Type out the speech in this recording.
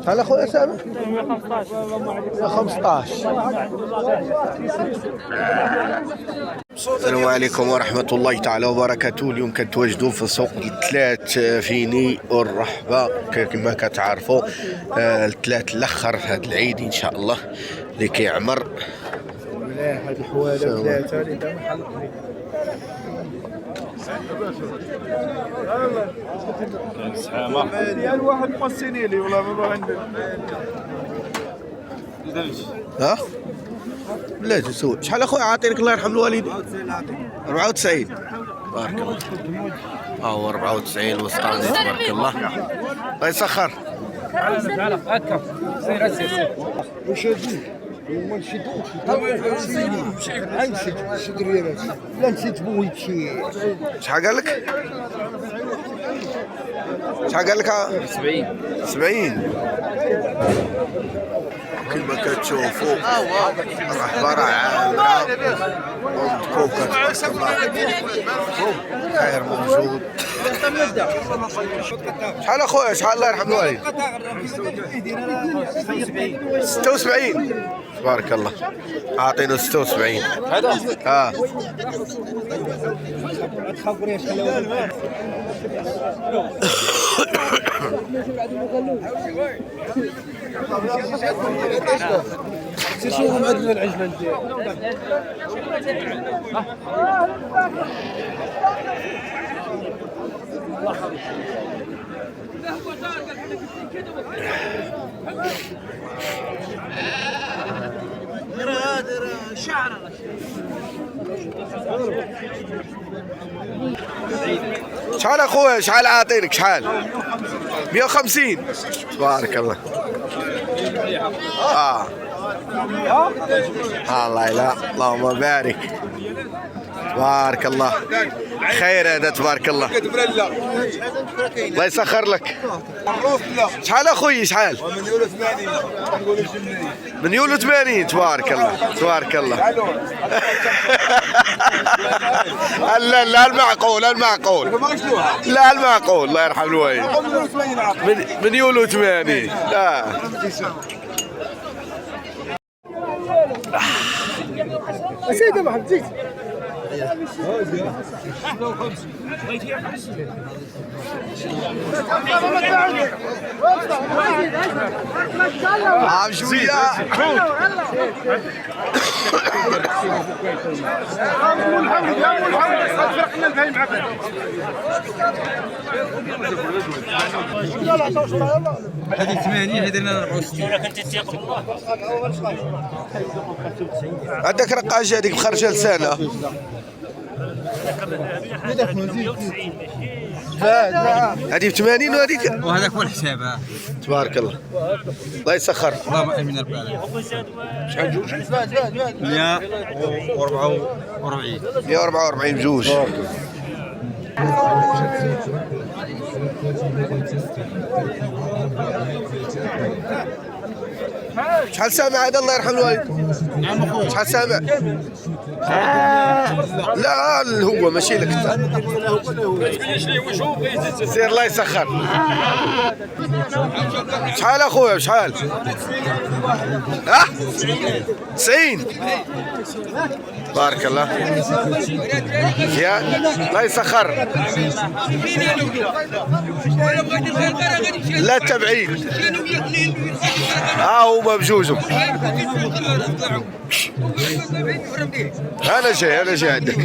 شحال اخويا سامح؟ 115. السلام عليكم ورحمة الله تعالى وبركاته. اليوم كنتواجدوا في سوق الثلاث فيني والرحبة كما كتعرفوا. الثلاث الاخر هذا العيد ان شاء الله اللي كيعمر. مليح هاد الحواله ثلاثه اللي دام حلقني. ديال واحد موصيني لي والله ما عندي. ها لا تسوي. شحال اخويا عاطينك الله يرحم الوالدين؟ 94. بارك الله. هو 94 وسطاني تبارك الله. الله يسخر. تعال هكا سير سير. واش هادي؟ هما نشدو نشد ريالات. لا نسيت بويت شي. شحال قال لك؟ شحال قال لك؟ 70. كما كتشوفوا الرحبة راه عامرة ومتكوكة تبارك الله. خير موجود. شحال اخويا؟ شحال الله يرحم الوالد؟ 76. تبارك الله. عاطينه 76. ها شوفوا معدل العجله شحال اخويا؟ شحال عاطينك؟ شحال؟ 150. تبارك الله. الله لا اللهم بارك. تبارك الله. خير هذا تبارك الله. الله يسخر لك. شحال اخويا؟ شحال؟ من يولو 80. تبارك الله تبارك الله. لا لا المعقول المعقول. لا المعقول الله يرحم الوالد. من يولو 80. سيدي محمد زيد. عم شوية. هذه 80 هذه 64. عندك رقاجة هذيك بخرجة لسانة. هذه ب 80 وهذيك وهذاك هو الحساب. تبارك الله. الله يسخر. اللهم امين رب العالمين. شحال جوج؟ 144. 144 بجوج. شحال سامع هذا الله يرحم الوالد؟ شحال سامع؟ لا هو ماشي لك انت. سير الله يسخر. شحال اخويا؟ شحال؟ ها؟ 90. بارك الله. يا الله يسخر. لا تبعيد. هما بجوجهم. انا جاي عندك.